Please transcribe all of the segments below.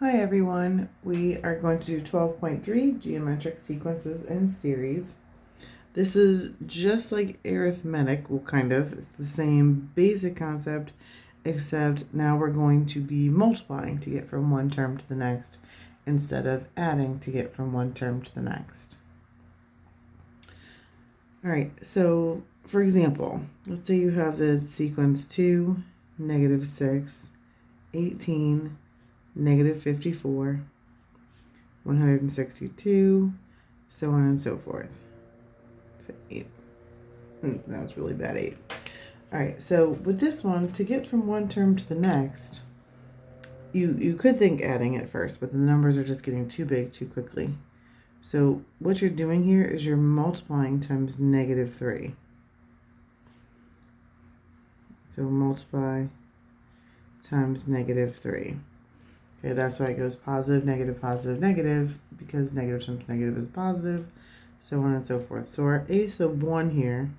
Hi everyone, we are going to do 12.3 geometric sequences and series. This is just like arithmetic, well kind of, it's the same basic concept, except now we're going to be multiplying to get from one term to the next instead of adding to get from one term to the next. Alright, so for example, let's say you have the sequence 2, -6, 18, -54, 162, so on and so forth. So 8. That was really bad, 8. Alright, so with this one, to get from one term to the next, you could think adding at first, but the numbers are just getting too big too quickly. So what you're doing here is you're multiplying times -3. So multiply times -3. Okay, that's why it goes positive, negative, because negative times negative is positive, so on and so forth. So our a sub 1 here,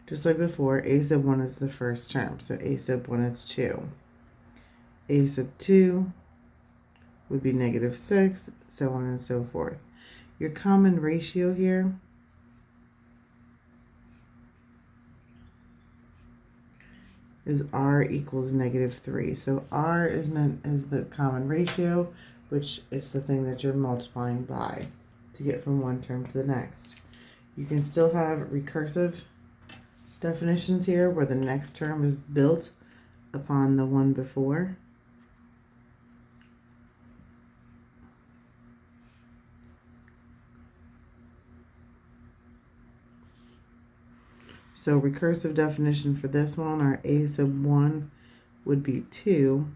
just like before, a sub 1 is the first term, so a sub 1 is 2. A sub 2 would be -6, so on and so forth. Your common ratio here is r equals -3. So r is meant as the common ratio, which is the thing that you're multiplying by to get from one term to the next. You can still have recursive definitions here where the next term is built upon the one before. So recursive definition for this one, our a sub 1 would be 2,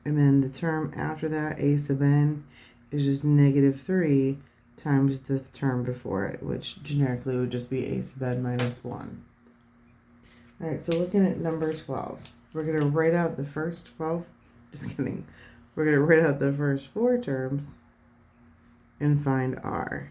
and then the term after that, a sub n, is just -3 times the term before it, which generically would just be a sub n minus 1. Alright, so looking at number 12, we're going to write out the first 12, just kidding, we're going to write out the first 4 terms and find r.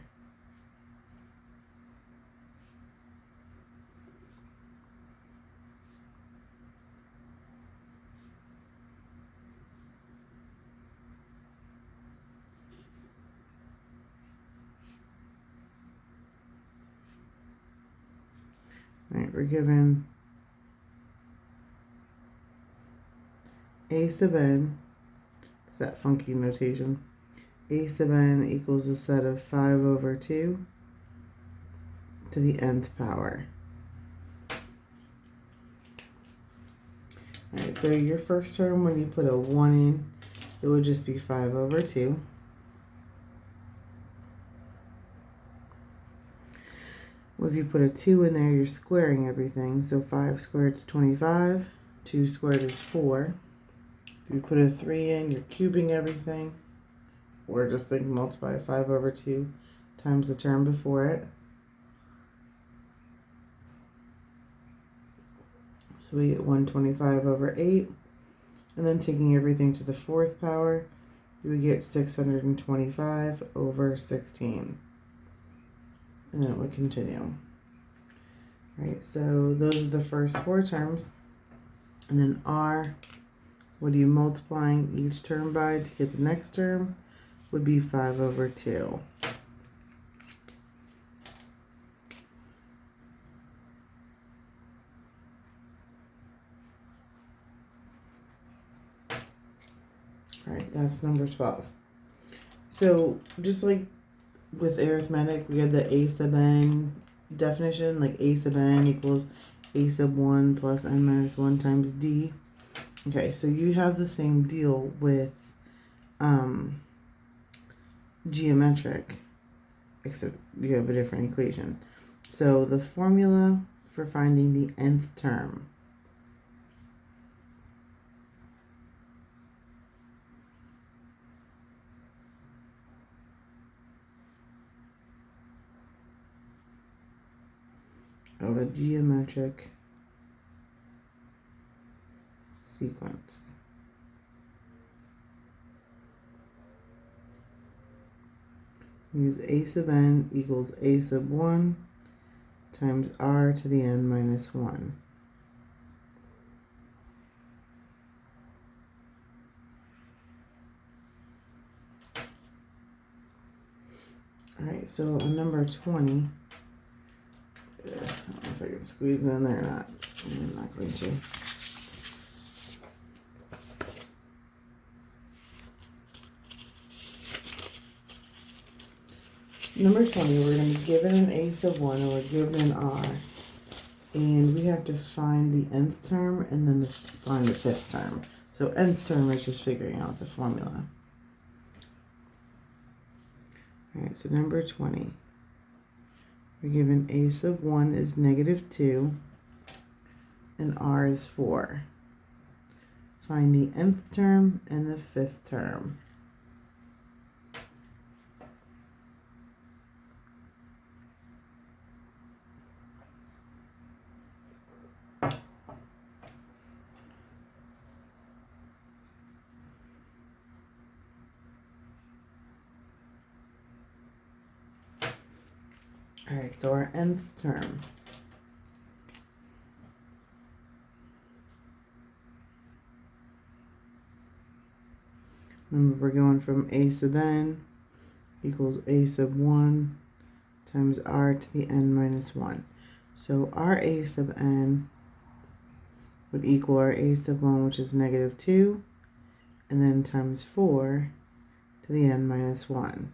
Alright, we're given a sub n, it's that funky notation. A sub n equals a set of 5 over 2 to the nth power. Alright, so your first term, when you put a 1 in, it would just be 5 over 2. Well, if you put a 2 in there, you're squaring everything. So 5 squared is 25, 2 squared is 4. If you put a 3 in, you're cubing everything. Or just think multiply 5 over 2 times the term before it. So we get 125 over 8. And then taking everything to the 4th power, you would get 625 over 16. And then it would continue. Right, so those are the first 4 terms. And then r, what are you multiplying each term by to get the next term? Would be 5 over 2. Right, that's number 12. So just like with arithmetic, we had the a sub n definition, like a sub n equals a sub 1 plus n minus 1 times d. Okay, so you have the same deal with geometric, except you have a different equation. So the formula for finding the nth term of a geometric sequence use a sub n equals a sub 1 times r to the n minus 1. Alright, so on number 20, I don't know if I can squeeze it in there or not. I'm not going to. Number 20, we're going to be given an a sub 1 and we're given an r. And we have to find the nth term and then find the fifth term. So nth term is just figuring out the formula. Alright, so number 20. We're given a sub 1 is negative 2 and r is 4. Find the nth term and the fifth term. Alright, so our nth term. Remember, we're going from a sub n equals a sub 1 times r to the n minus 1. So our a sub n would equal our a sub 1, which is negative 2, and then times 4 to the n minus 1.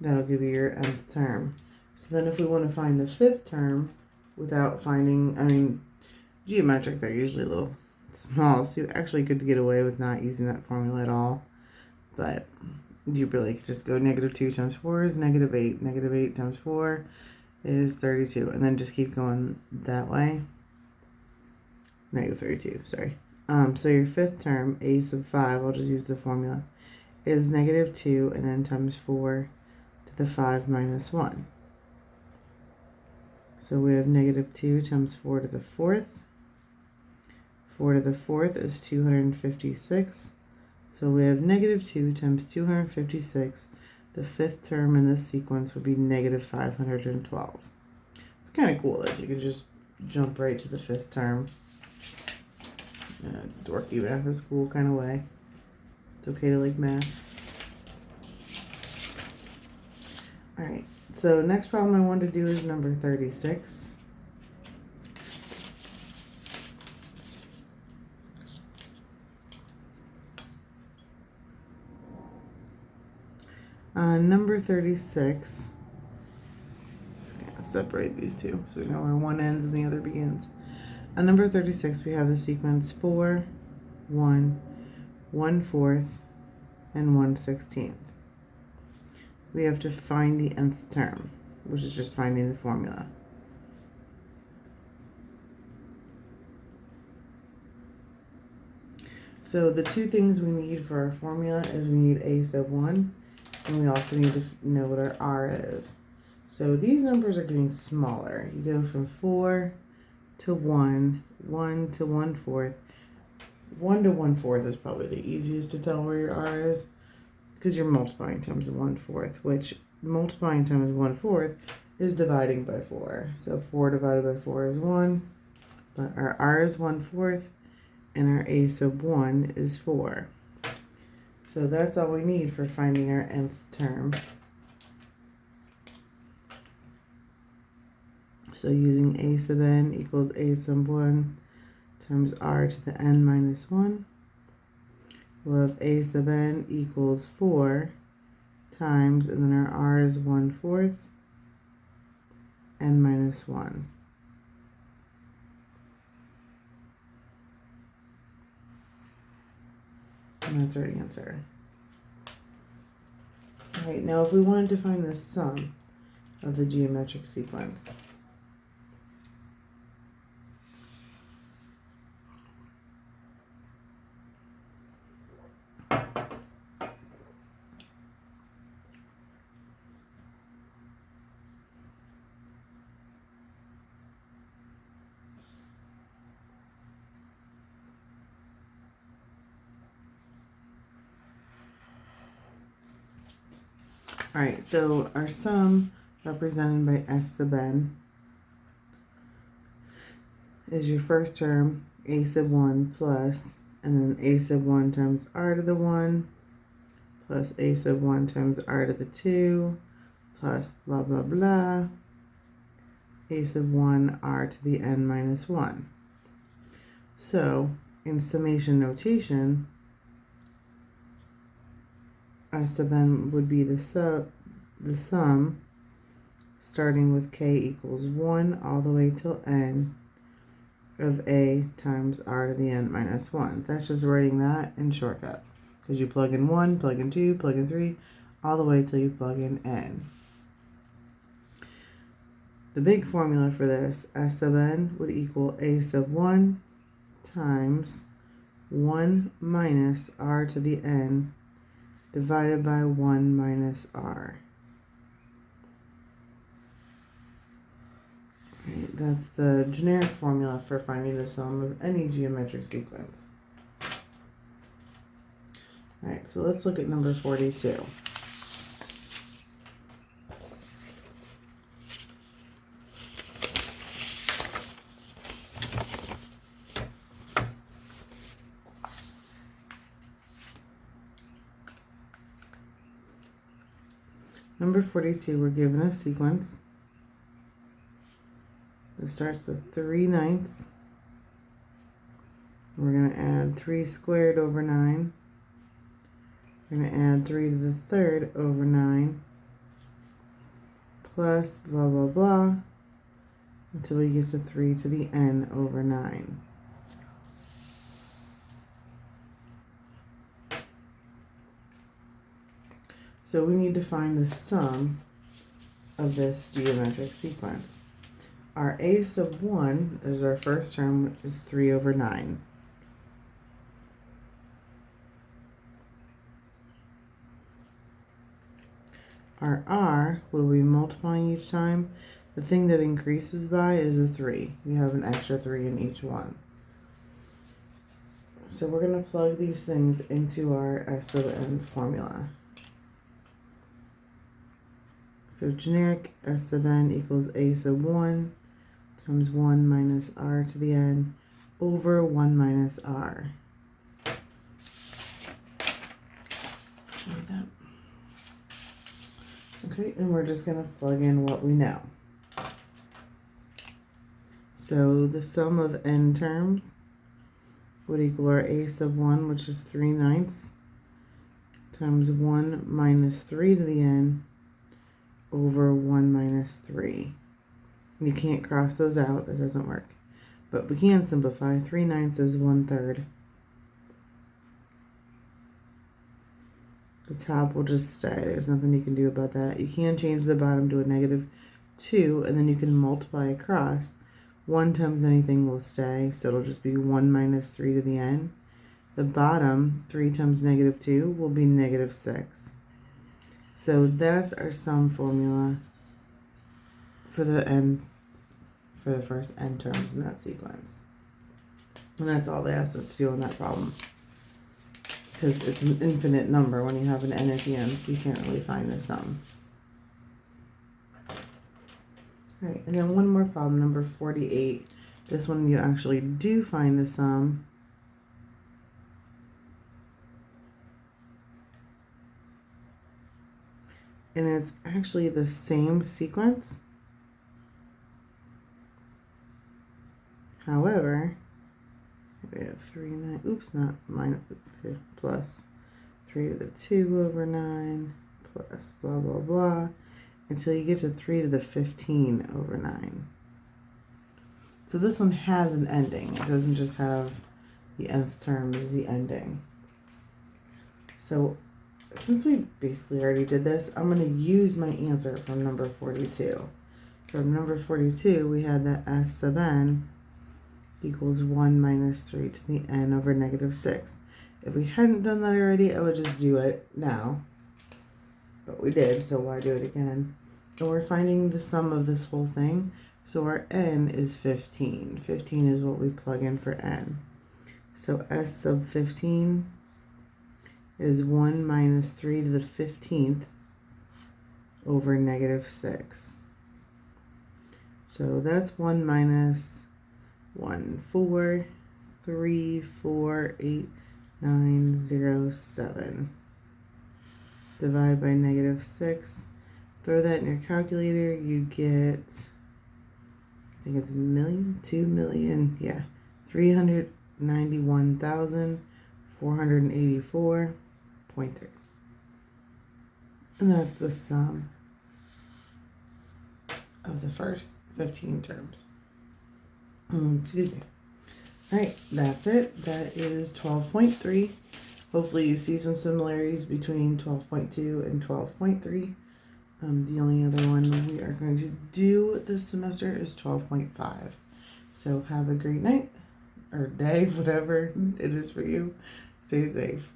That'll give you your nth term. So then if we want to find the fifth term without finding, geometric, they're usually a little small, so you actually could get away with not using that formula at all. But you really could just go negative 2 times 4 is negative 8. Negative 8 times 4 is 32. And then just keep going that way. Negative 32, sorry. So your fifth term, a sub 5, I'll just use the formula, is negative 2 and then times 4 to the 5 minus 1. So we have negative 2 times 4 to the 4th. 4 to the 4th is 256. So we have negative 2 times 256. The fifth term in this sequence would be negative 512. It's kind of cool that you can just jump right to the fifth term. Dorky math is cool kind of way. It's okay to like math. Alright, so next problem I want to do is number 36. Number 36, just kind of separate these two so we know where one ends and the other begins. On number 36, we have the sequence 4, 1, 1/4, and 1/16. We have to find the nth term, which is just finding the formula. So the two things we need for our formula is we need a sub 1, and we also need to know what our r is. So these numbers are getting smaller. You go from 4 to 1, 1 to 1/4. 1 to 1/4 is probably the easiest to tell where your r is, because you're multiplying times 1/4, which multiplying times 1/4 is dividing by 4. So 4 divided by 4 is 1, but our r is 1/4, and our a sub 1 is 4. So that's all we need for finding our nth term. So using a sub n equals a sub 1 times r to the n minus 1. We'll have a sub n equals 4 times, and then our r is 1/4, n minus 1. And that's our answer. Alright, now if we wanted to find the sum of the geometric sequence. Alright, so our sum, represented by s sub n, is your first term, a sub 1 plus and then a sub 1 times r to the 1 plus a sub 1 times r to the 2 plus blah blah blah a sub 1 r to the n minus 1. So in summation notation, S sub n would be the sum starting with k equals 1 all the way till n of a times r to the n minus 1. That's just writing that in shortcut, because you plug in 1, plug in 2, plug in 3, all the way till you plug in n. The big formula for this, S sub n would equal a sub 1 times 1 minus r to the n divided by 1 minus r. Right, that's the generic formula for finding the sum of any geometric sequence. Alright, so let's look at number 42. Number 42, we're given a sequence that starts with 3/9. We're going to add 3 squared over 9. We're going to add 3 to the 3rd over 9 plus blah blah blah until we get to 3 to the n over 9. So we need to find the sum of this geometric sequence. Our a sub 1 is our first term, is 3 over 9. Our r, will we multiplying each time? The thing that increases by is a 3. We have an extra 3 in each one. So we're going to plug these things into our S sub n formula. So generic S sub n equals a sub 1 times 1 minus r to the n over 1 minus r. Like that. Okay, and we're just going to plug in what we know. So the sum of n terms would equal our a sub 1, which is 3/9, times 1 minus 3 to the n over 1 minus 3. You can't cross those out, that doesn't work. But we can simplify. 3/9 is 1/3. The top will just stay. There's nothing you can do about that. You can change the bottom to a -2, and then you can multiply across. 1 times anything will stay, so it'll just be 1 minus 3 to the n. The bottom, 3 times -2, will be -6. So that's our sum formula for the n, for the first n terms in that sequence. And that's all they asked us to do on that problem, because it's an infinite number when you have an n at the end, so you can't really find the sum. Alright, and then one more problem, number 48. This one you actually do find the sum. And it's actually the same sequence. However, we have 3/9, oops, not minus 2, plus 3 to the 2 over 9, plus blah, blah, blah, until you get to 3 to the 15 over 9. So this one has an ending. It doesn't just have the nth term as the ending. So since we basically already did this, I'm going to use my answer from number 42. From number 42, we had that f sub n equals 1 minus 3 to the n over -6. If we hadn't done that already, I would just do it now. But we did, so why do it again? And we're finding the sum of this whole thing. So our n is 15. 15 is what we plug in for n. So s sub 15 is 1 minus 3 to the 15th over -6. So that's 1 minus 1, 4, 3.34897. Divide by -6. Throw that in your calculator. You get, I think it's a million, 2 million, yeah, 391,484.3. And that's the sum of the first 15 terms. Excuse me. All right, that's it. That is 12.3. Hopefully you see some similarities between 12.2 and 12.3. The only other one we are going to do this semester is 12.5. So have a great night or day, whatever it is for you. Stay safe.